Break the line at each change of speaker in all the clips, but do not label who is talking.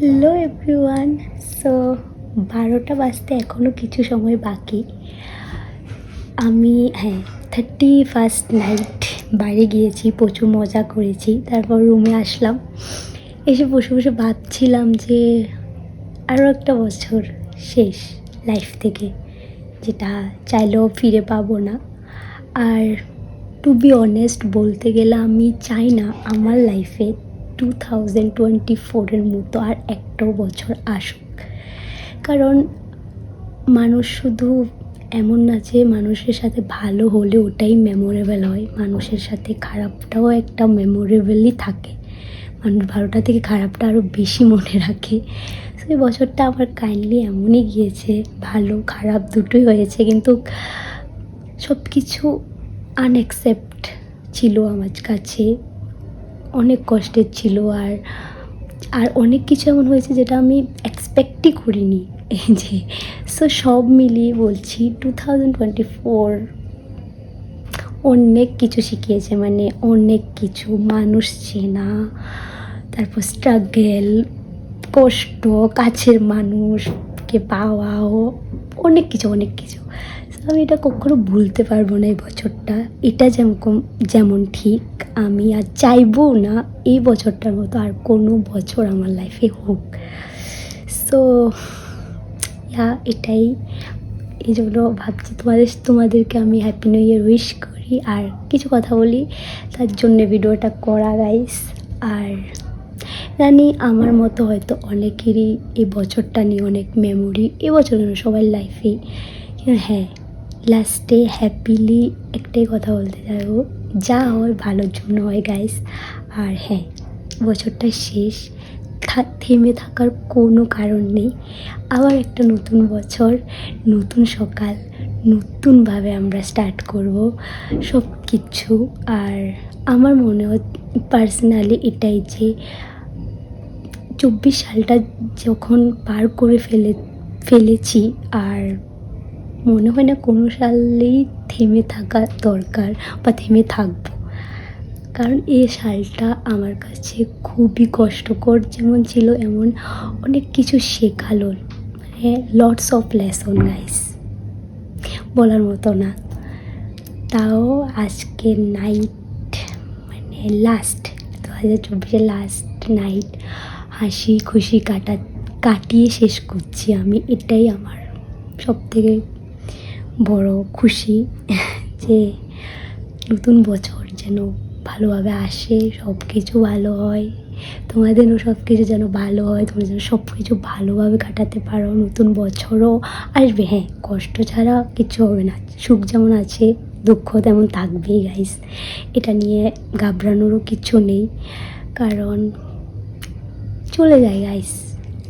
Hello everyone. So 12টা বাজতে এখনও কিছু সময় বাকি। আমি 31st নাইট বাইরে গিয়েছি, প্রচুর মজা করেছি। তারপর রুমে আসলাম, এসে বসে বসে ভাবছিলাম যে আরও একটা বছর শেষ লাইফ থেকে, যেটা চাইলেও ফিরে পাবো না। আর টু বি অনেস্ট বলতে গেলে আমি চাই না আমার লাইফে 2024-এর মতো আর একটাও বছর আসুক। কারণ মানুষ শুধু এমন না যে মানুষের সাথে ভালো হলে ওটাই মেমোরেবল হয়, মানুষের সাথে খারাপটাও একটা মেমোরেবলই থাকে। মানুষ ভালোটা থেকে খারাপটা আরও বেশি মনে রাখে। তো এই বছরটা আমার কাইন্ডলি এমনই গিয়েছে, ভালো খারাপ দুটোই হয়েছে, কিন্তু সব কিছু আনএক্সেপ্ট ছিল আমার কাছে, অনেক কষ্টের ছিল। আর অনেক কিছু এমন হয়েছে যেটা আমি এক্সপেক্টই করিনি। এই যে সব মিলিয়ে বলছি 2024 অনেক কিছু শিখিয়েছে, মানে অনেক কিছু, মানুষ চেনা, তারপর স্ট্রাগল, কষ্ট, কাছের মানুষকে পাওয়াও, অনেক কিছু। আমি এটা কখনো ভুলতে পারবো না এই বছরটা। এটা যেমন ঠিক, আমি আর চাইবো না এই বছরটার মতো আর কোনো বছর আমার লাইফে হোক। সো এটাই, এই জন্য ভাবছি তোমাদেরকে আমি হ্যাপি নিউ ইয়ার উইশ করি আর কিছু কথা বলি, তার জন্য ভিডিওটা করা গাইস। আর জানি আমার মতো হয়তো অনেকেরই এই বছরটা নিয়ে অনেক মেমোরি, এবছর সবার লাইফেই। কিন্তু লাস্টে হ্যাপিলি একটাই কথা বলতে চাইবো, যা হয় ভালোর জন্য হয় গাইস। আর বছরটা শেষ, থেমে থাকার কোনো কারণ নেই। আবার একটা নতুন বছর, নতুন সকাল, নতুনভাবে আমরা স্টার্ট করব সব কিছু। আর আমার মনে হয় পার্সোনালি এটাই যে 24 সালটা যখন পার করে ফেলেছি, আর মনে হয় না কোনো সালেই থেমে থাকা দরকার বা থেমে থাকবো। কারণ এই সালটা আমার কাছে খুবই কষ্টকর যেমন ছিল, এমন অনেক কিছু শেখালো, মানে লটস অফ লেসন গাইস, বলার মতো না। তাও আজকে নাইট, মানে লাস্ট 2024-এর লাস্ট নাইট হাসি খুশি কাটিয়ে শেষ করছি আমি। এটাই আমার সবথেকে বড় খুশি, যে নতুন বছর যেন ভালোভাবে আসে, সব কিছু ভালো হয়, তোমাদেরও সব কিছু যেন ভালো হয়, তোমরা যেন সব কিছু ভালোভাবে কাটাতে পারো। নতুন বছরও আসবে, কষ্ট ছাড়া কিছু হবে না। সুখ যেমন আছে, দুঃখ তেমন থাকবেই গাইস, এটা নিয়ে ঘাবড়ানোরও কিছু নেই, কারণ চলে যায় গাইস।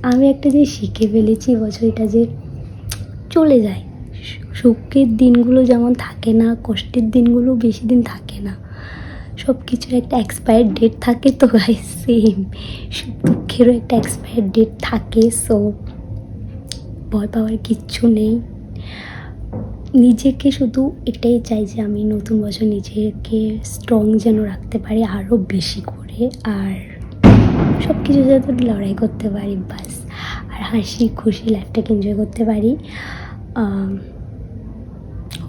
আমি একটা জিনিস শিখে ফেলেছি বছর, এটা যে চলে যায়। সুখের দিনগুলো যেমন থাকে না, কষ্টের দিনগুলো বেশি দিন থাকে না, সব কিছুর একটা এক্সপায়ার ডেট থাকে। তো গাইস সেম সুখ দুঃখেরও একটা এক্সপায়ার ডেট থাকে। সো ভয় পাওয়ার কিচ্ছু নেই। নিজেকে শুধু এটাই চাই যে আমি নতুন বছর নিজেকে স্ট্রং যেন রাখতে পারি আরও বেশি করে, আর সব কিছু যাতে লড়াই করতে পারি বাস, আর হাসি খুশি লাইফটাকে এনজয় করতে পারি।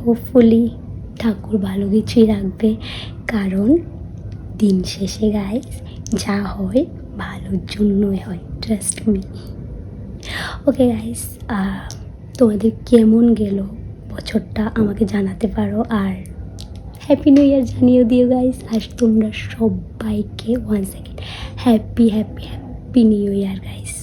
হোপফুলি ঠাকুর ভালো কিছুই রাখবে, কারণ দিন শেষে গাইস যা হয় ভালোর জন্যই হয়, ট্রাস্ট মি। ওকে গাইস, তোমাদের কেমন গেল বছরটা আমাকে জানাতে পারো, আর হ্যাপি নিউ ইয়ার জানিয়ে দিও গাইস। আর তোমরা সবাইকে one second happy new year guys.